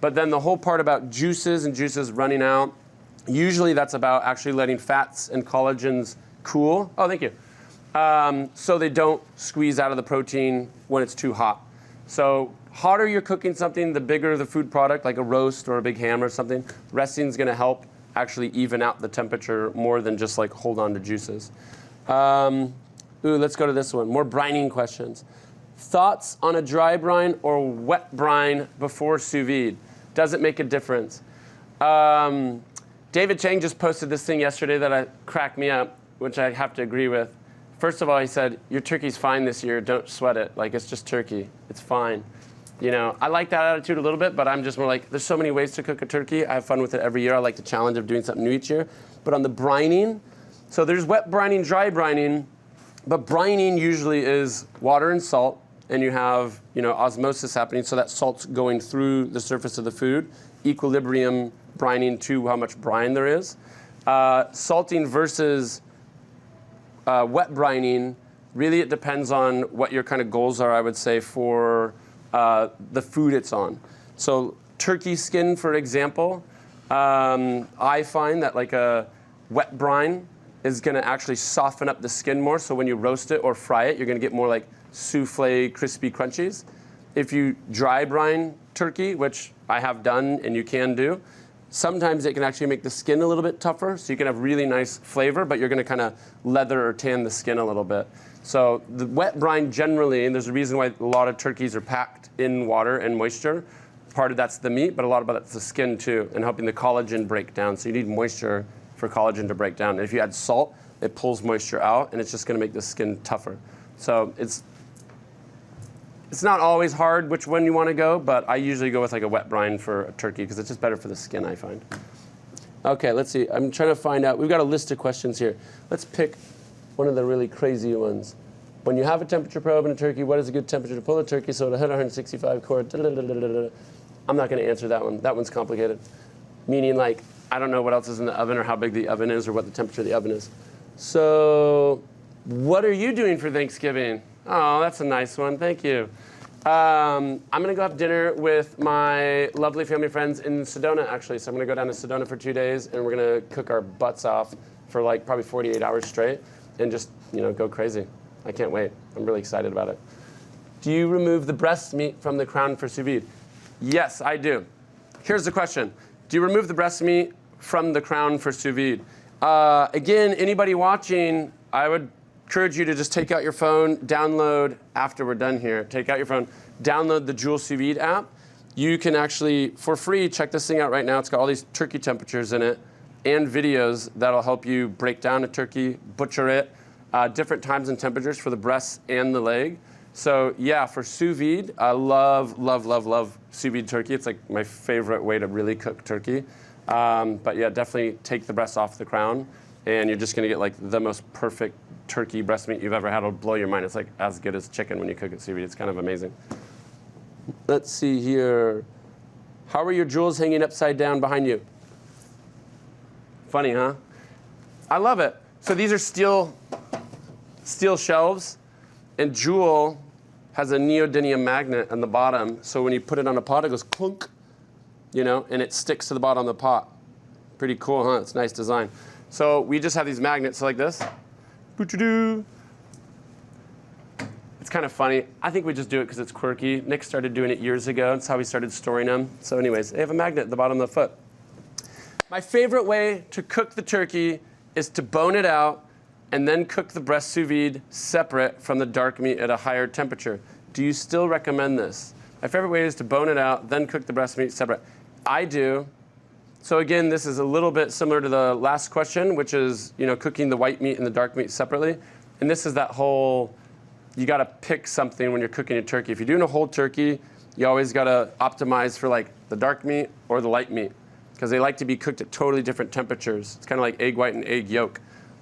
But then the whole part about juices and juices running out, usually that's about actually letting fats and collagens cool. Oh, thank you. So they don't squeeze out of the protein when it's too hot. So hotter you're cooking something, the bigger the food product, like a roast or a big ham or something, resting is going to help actually even out the temperature more than just like hold on to juices. Let's go to this one. More brining questions. Thoughts on a dry brine or wet brine before sous vide? Does it make a difference? David Chang just posted this thing yesterday that cracked me up, which I have to agree with. First of all, he said, your turkey's fine this year, don't sweat it. Like, it's just turkey, it's fine. I like that attitude a little bit, but I'm just more like, there's so many ways to cook a turkey. I have fun with it every year. I like the challenge of doing something new each year. But on the brining, so there's wet brining, dry brining, but brining usually is water and salt, and you have osmosis happening, so that salt's going through the surface of the food, equilibrium brining to how much brine there is. Salting versus wet brining, really it depends on what your kind of goals are, I would say, for the food it's on. So turkey skin, for example, I find that like a wet brine is going to actually soften up the skin more, so when you roast it or fry it, you're going to get more like souffle, crispy crunchies. If you dry brine turkey, which I have done and you can do, sometimes it can actually make the skin a little bit tougher, so you can have really nice flavor, but you're going to kind of leather or tan the skin a little bit. So the wet brine generally, and there's a reason why a lot of turkeys are packed in water and moisture. Part of that's the meat, but a lot of that's the skin too, and helping the collagen break down. So you need moisture for collagen to break down. And if you add salt, it pulls moisture out, and it's just going to make the skin tougher. So it's not always hard which one you want to go, but I usually go with like a wet brine for a turkey because it's just better for the skin, I find. Okay, let's see. I'm trying to find out. We've got a list of questions here. Let's pick one of the really crazy ones. When you have a temperature probe in a turkey, what is a good temperature to pull a turkey so it'll hit 165 core? I'm not going to answer that one. That one's complicated. Meaning, like, I don't know what else is in the oven or how big the oven is or what the temperature of the oven is. So, what are you doing for Thanksgiving? Oh, that's a nice one. Thank you. I'm going to go have dinner with my lovely family friends in Sedona, actually. So I'm going to go down to Sedona for 2 days, and we're going to cook our butts off for like probably 48 hours straight and just, go crazy. I can't wait. I'm really excited about it. Do you remove the breast meat from the crown for sous vide? Yes, I do. Here's the question. Do you remove the breast meat from the crown for sous vide? Again, anybody watching, I would encourage you to just take out your phone, download, after we're done here, take out your phone, download the Joule Sous Vide app. You can actually, for free, check this thing out right now. It's got all these turkey temperatures in it and videos that'll help you break down a turkey, butcher it, different times and temperatures for the breast and the leg. So yeah, for sous vide, I love, love, love, love sous vide turkey. It's like my favorite way to really cook turkey. But yeah, definitely take the breast off the crown, and you're just gonna get like the most perfect turkey breast meat you've ever had. It'll blow your mind. It's like as good as chicken when you cook it sous vide. It's kind of amazing. Let's see here. How are your jewels hanging upside down behind you? Funny, huh? I love it. So these are steel shelves, and Joule has a neodymium magnet on the bottom, so when you put it on a pot, it goes clunk, and it sticks to the bottom of the pot. Pretty cool, huh? It's a nice design. So we just have these magnets like this. Boo-choo-doo. It's kind of funny. I think we just do it because it's quirky. Nick started doing it years ago. That's how we started storing them. So anyways, they have a magnet at the bottom of the foot. My favorite way to cook the turkey is to bone it out and then cook the breast sous vide separate from the dark meat at a higher temperature. Do you still recommend this? My favorite way is to bone it out, then cook the breast meat separate. I do. So again, this is a little bit similar to the last question, which is cooking the white meat and the dark meat separately. And this is that whole, you got to pick something when you're cooking a turkey. If you're doing a whole turkey, you always got to optimize for like the dark meat or the light meat, because they like to be cooked at totally different temperatures. It's kind of like egg white and egg yolk.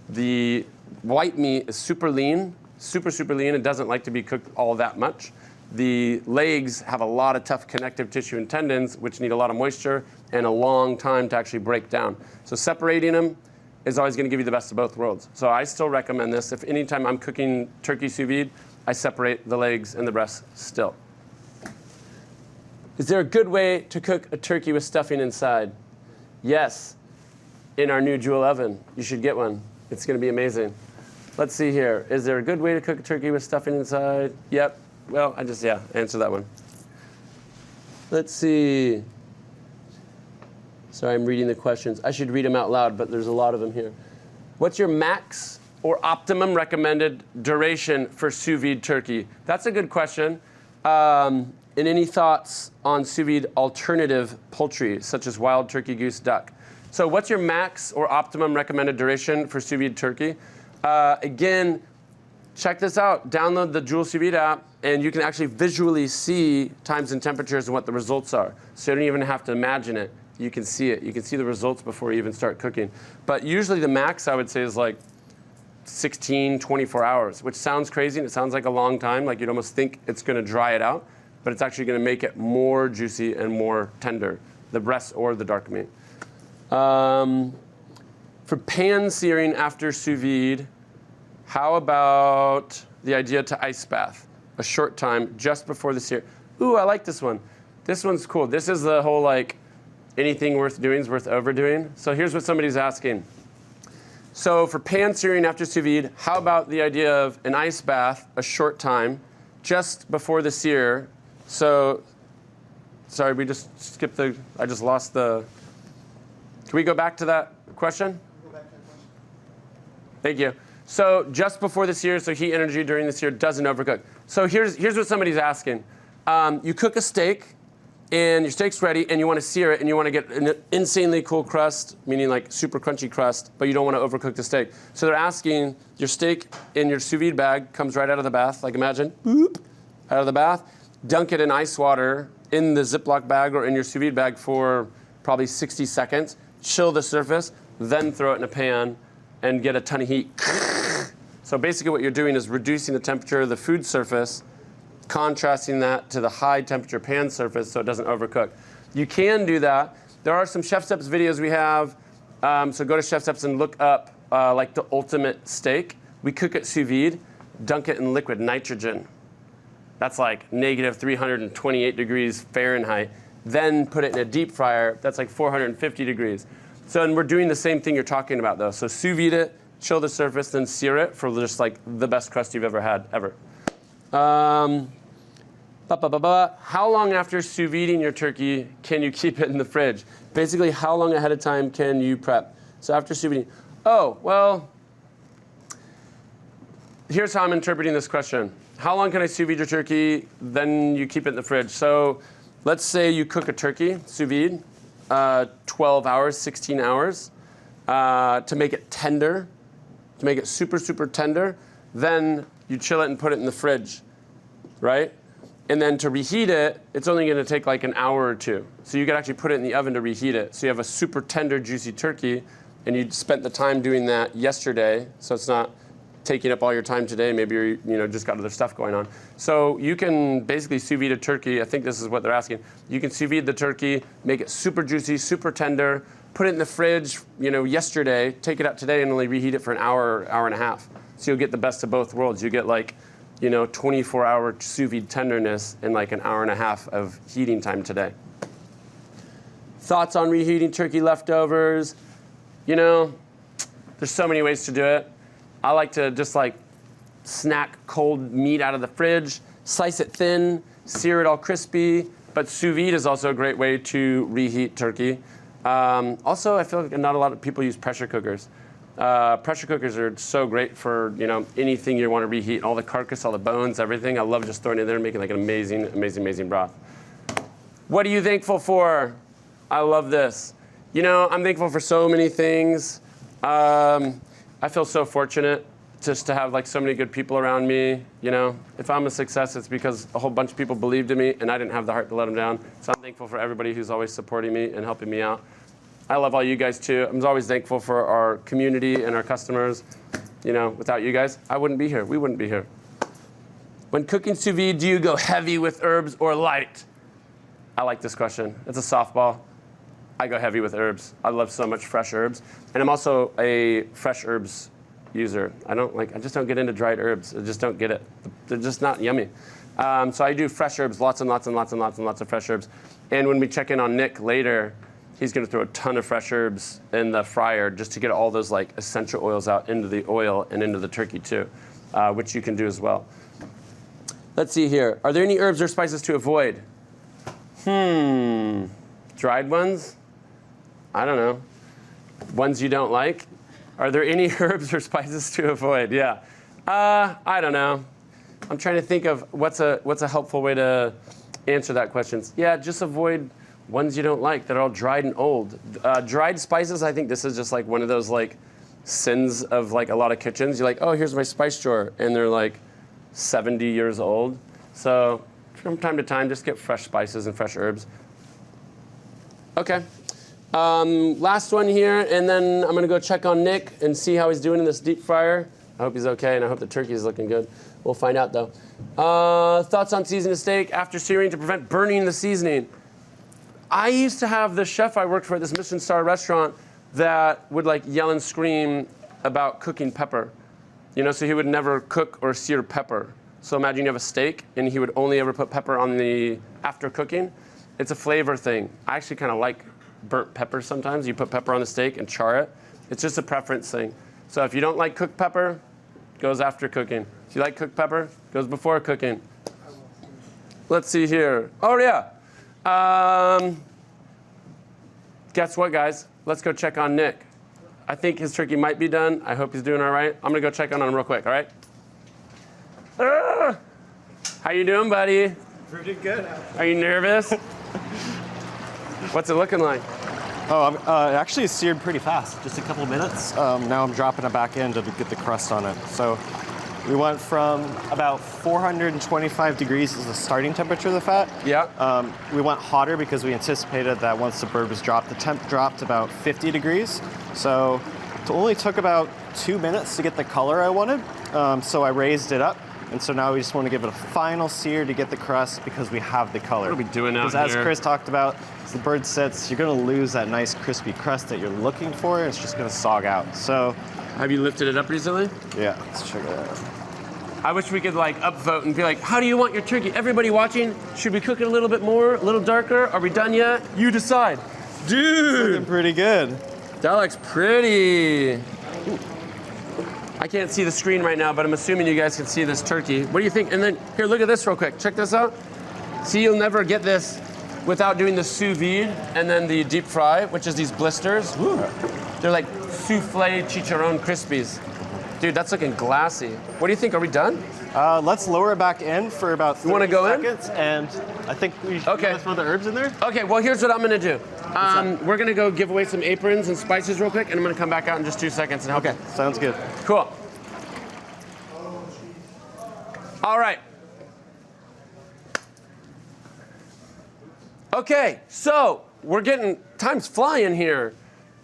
The white meat is super lean, super lean. It doesn't like to be cooked all that much. The legs have a lot of tough connective tissue and tendons, which need a lot of moisture and a long time to actually break down. So separating them is always going to give you the best of both worlds. So I still recommend this. If anytime I'm cooking turkey sous vide, I separate the legs and the breasts still. Is there a good way to cook a turkey with stuffing inside? Yes. In our new Joule oven. You should get one. It's going to be amazing. Let's see here. Is there a good way to cook a turkey with stuffing inside? Yep. Well, answer that one. Let's see. Sorry, I'm reading the questions. I should read them out loud, but there's a lot of them here. What's your max or optimum recommended duration for sous vide turkey? That's a good question. And any thoughts on sous vide alternative poultry, such as wild turkey, goose, duck? So what's your max or optimum recommended duration for sous vide turkey? Again, check this out. Download the Joule Sous Vide app, and you can actually visually see times and temperatures and what the results are. So you don't even have to imagine it. You can see it. You can see the results before you even start cooking. But usually the max, I would say, is like 16, 24 hours, which sounds crazy, and it sounds like a long time. Like you'd almost think it's going to dry it out, but it's actually going to make it more juicy and more tender, the breast or the dark meat. For pan searing after sous vide, how about the idea to ice bath? A short time just before the sear. Ooh, I like this one. This one's cool. This is the whole like, anything worth doing is worth overdoing. So here's what somebody's asking. So for pan searing after sous vide, how about the idea of an ice bath, a short time, just before the sear? So, sorry, we just skipped I just lost the, can we go back to that question? Go back to that question. Thank you. So just before the sear, so heat energy during the sear doesn't overcook. So here's what somebody's asking. You cook a steak, and your steak's ready, and you want to sear it, and you want to get an insanely cool crust, meaning like super crunchy crust, but you don't want to overcook the steak. So they're asking, your steak in your sous vide bag comes right out of the bath, like imagine, boop, out of the bath, dunk it in ice water in the Ziploc bag or in your sous vide bag for probably 60 seconds, chill the surface, then throw it in a pan and get a ton of heat. So basically what you're doing is reducing the temperature of the food surface, contrasting that to the high temperature pan surface so it doesn't overcook. You can do that. There are some ChefSteps videos we have. So go to ChefSteps and look up like the ultimate steak. We cook it sous vide, dunk it in liquid nitrogen. That's like negative 328 degrees Fahrenheit. Then put it in a deep fryer. That's like 450 degrees. So and we're doing the same thing you're talking about though. So sous vide it, chill the surface, then sear it for just like the best crust you've ever had, ever. How long after sous videing your turkey can you keep it in the fridge? Basically, how long ahead of time can you prep? So after sous videing, oh, well, here's how I'm interpreting this question. How long can I sous vide your turkey, then you keep it in the fridge? So let's say you cook a turkey, sous vide, 12 hours, 16 hours, to make it tender, to make it super, super tender. Then you chill it and put it in the fridge, right? And then to reheat it, it's only going to take like an hour or two. So you could actually put it in the oven to reheat it. So you have a super tender, juicy turkey, and you spent the time doing that yesterday, so it's not taking up all your time today. Maybe you just got other stuff going on. So you can basically sous vide a turkey. I think this is what they're asking. You can sous vide the turkey, make it super juicy, super tender, put it in the fridge, yesterday, take it out today, and only reheat it for an hour, hour and a half. So you'll get the best of both worlds. You get like 24-hour sous vide tenderness in like an hour and a half of heating time today. Thoughts on reheating turkey leftovers? There's so many ways to do it. I like to just like snack cold meat out of the fridge, slice it thin, sear it all crispy. But sous vide is also a great way to reheat turkey. Also, I feel like not a lot of people use pressure cookers. Pressure cookers are so great for anything you want to reheat, all the carcass, all the bones, everything. I love just throwing it in there and making like an amazing, amazing, amazing broth. What are you thankful for? I love this. I'm thankful for so many things. I feel so fortunate just to have like so many good people around me. If I'm a success, it's because a whole bunch of people believed in me and I didn't have the heart to let them down. So I'm thankful for everybody who's always supporting me and helping me out. I love all you guys too. I'm always thankful for our community and our customers. Without you guys, I wouldn't be here. We wouldn't be here. When cooking sous vide, do you go heavy with herbs or light? I like this question. It's a softball. I go heavy with herbs. I love so much fresh herbs. And I'm also a fresh herbs user. I just don't get into dried herbs. I just don't get it. They're just not yummy. So I do fresh herbs, lots and lots and lots and lots and lots of fresh herbs. And when we check in on Nick later, he's going to throw a ton of fresh herbs in the fryer just to get all those like essential oils out into the oil and into the turkey too, which you can do as well. Let's see here. Are there any herbs or spices to avoid? Dried ones? I don't know. Ones you don't like? Are there any herbs or spices to avoid? Yeah. I don't know. I'm trying to think of what's a helpful way to answer that question. Yeah, just avoid ones you don't like that are all dried and old. Dried spices, I think this is just like one of those like sins of like a lot of kitchens. You're like, oh, here's my spice drawer, and they're like 70 years old. So from time to time, just get fresh spices and fresh herbs. Okay. Last one here, and then I'm gonna go check on Nick and see how he's doing in this deep fryer. I hope he's okay, and I hope the turkey is looking good. We'll find out though. Thoughts on seasoning a steak after searing to prevent burning the seasoning? I used to have the chef I worked for at this Michelin star restaurant that would like yell and scream about cooking pepper. So he would never cook or sear pepper. So imagine you have a steak and he would only ever put pepper on the after cooking. It's a flavor thing. I actually kind of like burnt pepper sometimes. You put pepper on the steak and char it. It's just a preference thing. So if you don't like cooked pepper, it goes after cooking. If you like cooked pepper, it goes before cooking. Let's see here. Oh yeah. Guess what, guys? Let's go check on Nick. I think his turkey might be done. I hope he's doing all right. I'm gonna go check on him real quick, all right? How you doing, buddy? Pretty good. Are you nervous? What's it looking like? Oh, it actually seared pretty fast, just a couple minutes. Now I'm dropping it back in to get the crust on it. So we went from about 425 degrees as the starting temperature of the fat. Yeah. We went hotter because we anticipated that once the bird was dropped, the temp dropped about 50 degrees. So it only took about 2 minutes to get the color I wanted. So I raised it up. And so now we just want to give it a final sear to get the crust because we have the color. What are we doing out here? As here? Chris talked about, as the bird sits, you're going to lose that nice crispy crust that you're looking for, and it's just going to sog out. So, have you lifted it up recently? yeah, let's check it out. I wish we could like upvote and be like, how do you want your turkey? Everybody watching, should we cook it a little bit more, a little darker? Are we done yet? You decide. Dude! Looking pretty good. That looks pretty. I can't see the screen right now, but I'm assuming you guys can see this turkey. What do you think? And then, here, look at this real quick. Check this out. See, you'll never get this without doing the sous vide and then the deep fry, which is these blisters. Woo. They're like souffle chicharron crispies. Dude, that's looking glassy. What do you think? Are we done? Let's lower it back in for about 30 wanna go in? seconds, and I think we should throw the herbs in there. Okay, well, here's what I'm gonna do. We're gonna go give away some aprons and spices real quick, and I'm gonna come back out in just 2 seconds and help. Okay, sounds good. Cool. All right. Okay, so time's flying here.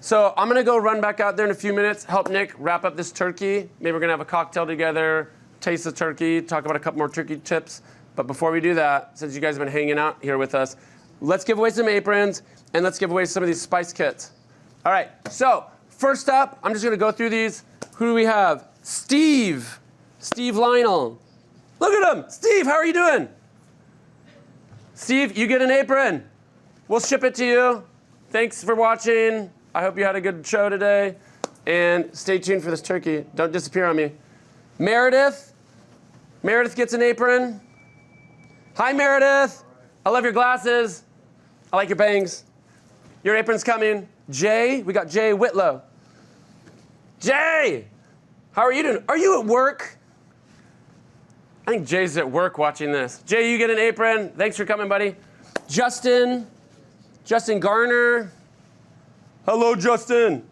So I'm gonna go run back out there in a few minutes, help Nick wrap up this turkey. Maybe we're gonna have a cocktail together, taste the turkey, talk about a couple more turkey tips. But before we do that, since you guys have been hanging out here with us, let's give away some aprons and let's give away some of these spice kits. All right, so first up, I'm just gonna go through these. Who do we have? Steve Lionel. Look at him. Steve, how are you doing? Steve, you get an apron. We'll ship it to you. Thanks for watching. I hope you had a good show today. And stay tuned for this turkey. Don't disappear on me. Meredith. Meredith gets an apron. Hi, Meredith. I love your glasses. I like your bangs. Your apron's coming. Jay, we got Jay Whitlow. Jay, how are you doing? Are you at work? I think Jay's at work watching this. Jay, you get an apron. Thanks for coming, buddy. Justin Garner. Hello, Justin.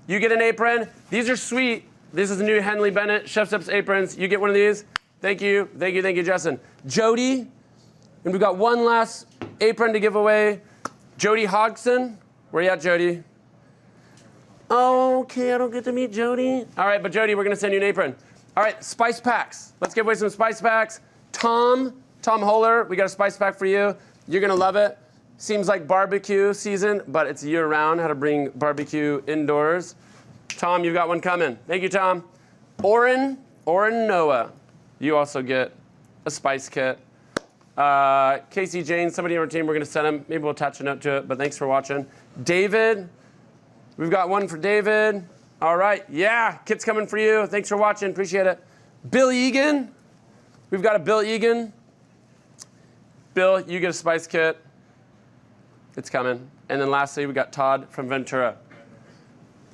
You get an apron. These are sweet. This is the new Henley Bennett ChefSteps aprons. You get one of these. Thank you, Justin. Jody, and we've got one last apron to give away. Jody Hodgson. Where you at, Jody? Oh, okay, I don't get to meet Jody. All right, but Jody, we're gonna send you an apron. All right, spice packs. Let's give away some spice packs. Tom Holler, we got a spice pack for you. You're gonna love it. Seems like barbecue season, but it's year round, how to bring barbecue indoors. Tom, you've got one coming. Thank you, Tom. Oren Noah, you also get a spice kit. Casey Jane, somebody on our team, we're gonna send him. Maybe we'll attach a note to it, but thanks for watching. David, we've got one for David. All right, yeah, kit's coming for you. Thanks for watching, appreciate it. Bill Egan, we've got a Bill Egan. Bill, you get a spice kit. It's coming. And then lastly, we got Todd from Ventura.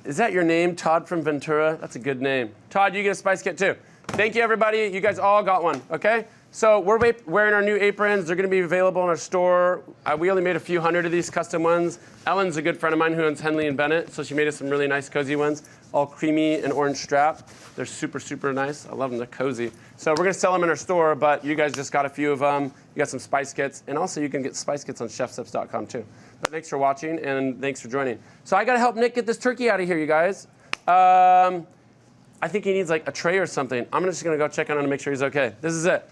Is that your name, Todd from Ventura? That's a good name. Todd, you get a spice kit too. Thank you, everybody. You guys all got one, okay? So we're wearing our new aprons. They're going to be available in our store. We only made a few hundred of these custom ones. Ellen's a good friend of mine who owns Henley and Bennett, so she made us some really nice cozy ones, all creamy and orange strap. They're super, super nice. I love them. They're cozy. So we're going to sell them in our store, but you guys just got a few of them. You got some spice kits, and also you can get spice kits on chefsteps.com too. But thanks for watching, and thanks for joining. So I got to help Nick get this turkey out of here, you guys. I think he needs like a tray or something. I'm just going to go check on him to make sure he's okay. This is it.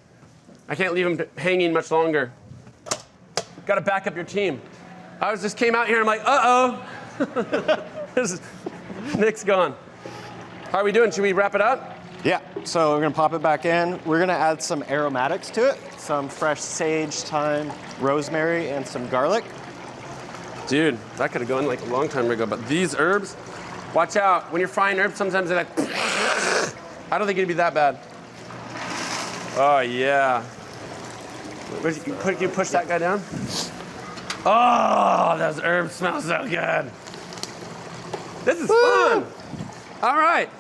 I can't leave him hanging much longer. Got to back up your team. I just came out here and I'm like, uh-oh. Nick's gone. How are we doing? Should we wrap it up? Yeah, so we're gonna pop it back in. We're gonna add some aromatics to it. Some fresh sage, thyme, rosemary, and some garlic. Dude, that could have gone like a long time ago, but these herbs, watch out. When you're frying herbs, sometimes they're like, I don't think it'd be that bad. Oh, yeah. Could you push that guy down? Oh, those herbs smell so good. This is fun. All right.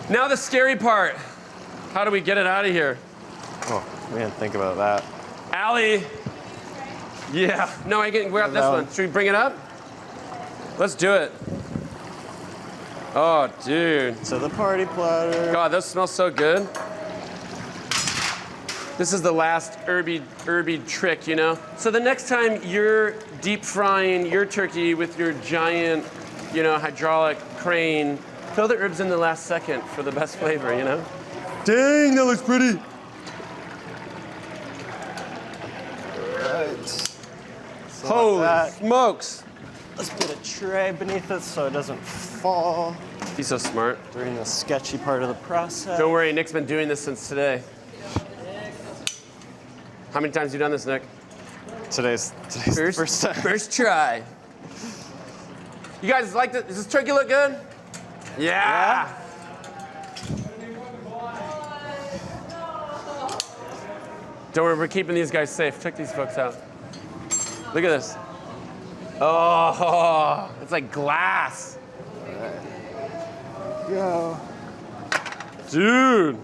Now the scary part. How do we get it out of here? Oh, man, think about that. Allie. Yeah. No, I can grab this one. Should we bring it up? Let's do it. Oh, dude. So the party platter. God, those smell so good. This is the last herby trick, you know? So the next time you're deep frying your turkey with your giant, hydraulic crane, throw the herbs in the last second for the best flavor, you know? Dang, that looks pretty. Right. So Holy smokes. Let's put a tray beneath it so it doesn't fall He's so smart. during the sketchy part of the process. Don't worry, Nick's been doing this since today. How many times have you done this, Nick? Today's the first time. First try. You guys like this? Does this turkey look good? Yeah. Don't worry, we're keeping these guys safe. Check these folks out. Look at this. Oh, it's like glass. Go. Dude.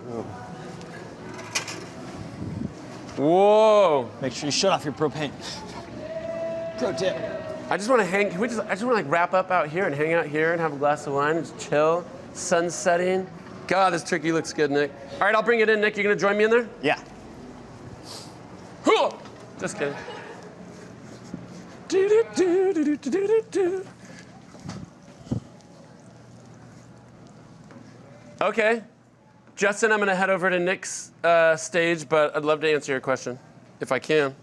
Whoa. Make sure you shut off your propane. Pro tip. I just want to hang. I just want to wrap up out here and hang out here and have a glass of wine and just chill. Sun setting. God, this turkey looks good, Nick. All right, I'll bring it in, Nick. You're gonna join me in there? Yeah. Just kidding. Do-do-do-do-do-do-do-do. Okay. Justin, I'm going to head over to Nick's stage, but I'd love to answer your question, if I can.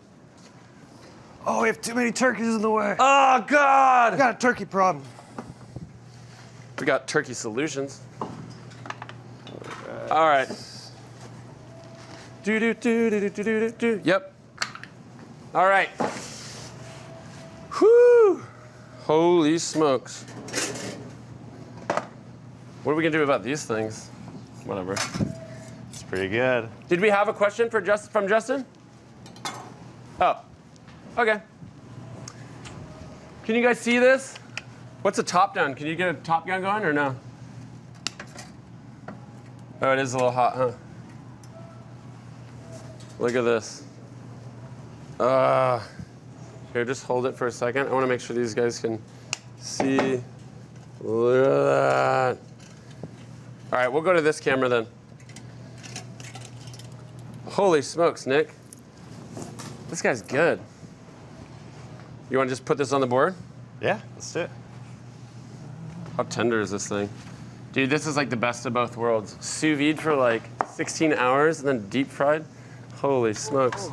Oh, we have too many turkeys in the way. Oh, God! I got a turkey problem. We got turkey solutions. All right. Do do do do do do do do. Yep. All right. Whoo! Holy smokes. What are we gonna do about these things? Whatever. It's pretty good. Did we have a question from Justin? Oh, okay. Can you guys see this? What's a top down? Can you get a top gun going or no? Oh, it is a little hot, huh? Look at this. Here, just hold it for a second. I want to make sure these guys can see. Look at that. All right, we'll go to this camera then. Holy smokes, Nick. This guy's good. You want to just put this on the board? Yeah, let's do it. How tender is this thing? Dude, this is like the best of both worlds. Sous vide for like 16 hours and then deep fried. Holy smokes.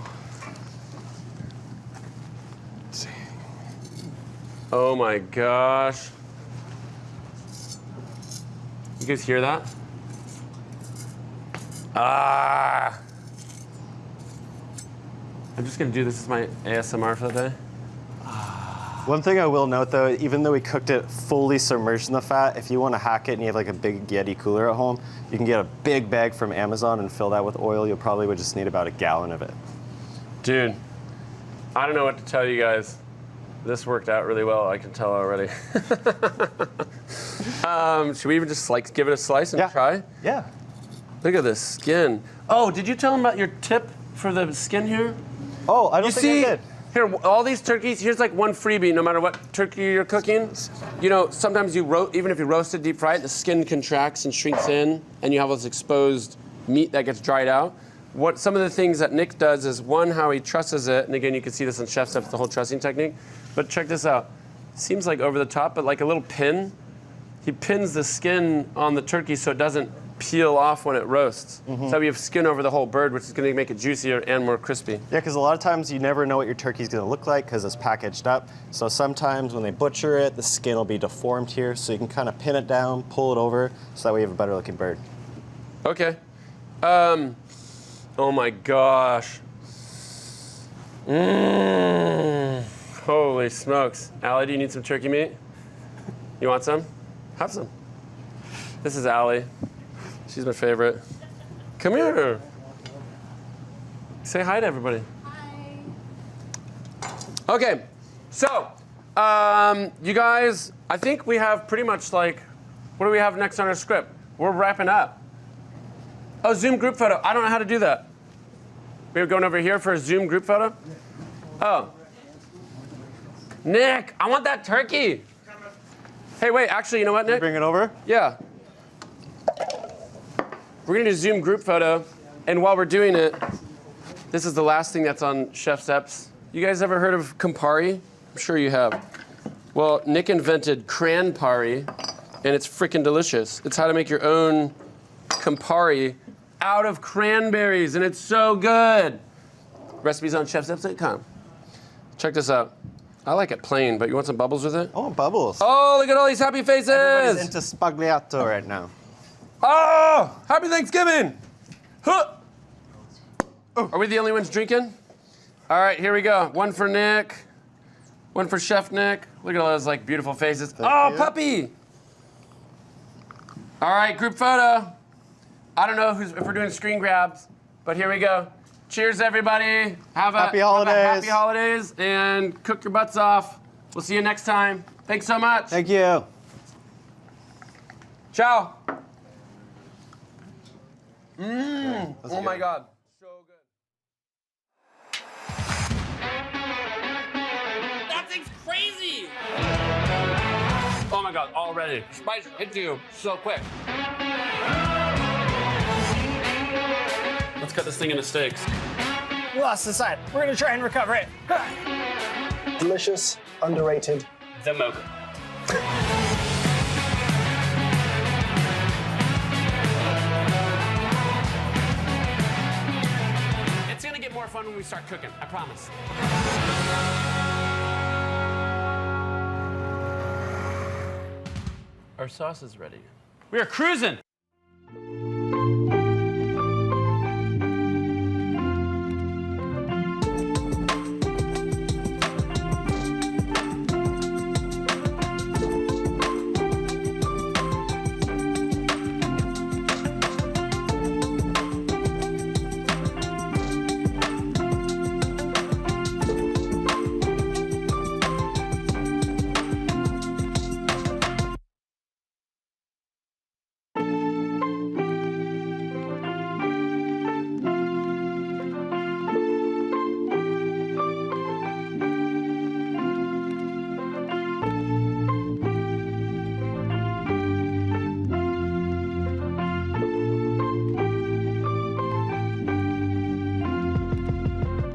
Oh my gosh. You guys hear that? Ah. I'm just gonna do this as my ASMR for the day. One thing I will note though, even though we cooked it fully submerged in the fat, if you want to hack it and you have like a big Yeti cooler at home, you can get a big bag from Amazon and fill that with oil. You'll probably would just need about a gallon of it. Dude, I don't know what to tell you guys. This worked out really well, I can tell already. Should we even just like give it a slice and try? Yeah. Look at this skin. Oh, did you tell them about your tip for the skin here? Oh, I don't You think see, I did. here, all these turkeys, here's like one freebie no matter what turkey you're cooking. You know, sometimes even if you roast it, deep fry it, the skin contracts and shrinks in, and you have this exposed meat that gets dried out. What some of the things that Nick does is, one, how he trusses it, and again, you can see this in ChefSteps, the whole trussing technique. But check this out. Seems like over the top, but like a little pin. He pins the skin on the turkey so it doesn't peel off when it roasts. So you have skin over the whole bird, which is going to make it juicier and more crispy. Yeah, because a lot of times you never know what your turkey's going to look like because it's packaged up. So sometimes when they butcher it, the skin will be deformed here, so you can kind of pin it down, pull it over, so that way you have a better looking bird. Okay. Oh my gosh. Holy smokes. Allie, do you need some turkey meat? You want some? Have some. This is Allie. She's my favorite. Come here. Say hi to everybody. Hi. Okay, so you guys, I think we have pretty much like, what do we have next on our script? We're wrapping up. Oh, Zoom group photo. I don't know how to do that. We were going over here for a Zoom group photo? Oh. Nick, I want that turkey. Hey, wait, actually, you know what, Nick? Bring it over? Yeah. We're gonna do a Zoom group photo, and while we're doing it, this is the last thing that's on ChefSteps. You guys ever heard of Campari? I'm sure you have. Well, Nick invented Cranpari, and it's freaking delicious. It's how to make your own Campari out of cranberries, and it's so good. Recipes on chefsteps.com. Check this out. I like it plain, but you want some bubbles with it? Oh, bubbles. Oh, look at all these happy faces! Everybody's into spagliato right now. Oh, happy Thanksgiving! Huh. Are we the only ones drinking? All right, here we go. One for Nick, one for Chef Nick. Look at all those like beautiful faces. Thank you. Puppy! All right, group photo. I don't know if we're doing screen grabs, but here we go. Cheers, everybody. Happy holidays. Happy holidays, and cook your butts off. We'll see you next time. Thanks so much. Thank you. Ciao. Oh my God. So good. That thing's crazy. Oh my God, already. Spice hit you so quick. Let's cut this thing into steaks. We lost the side. We're gonna try and recover it. Delicious, underrated. The mocha. It's gonna get more fun when we start cooking, I promise. Our sauce is ready. We are cruising.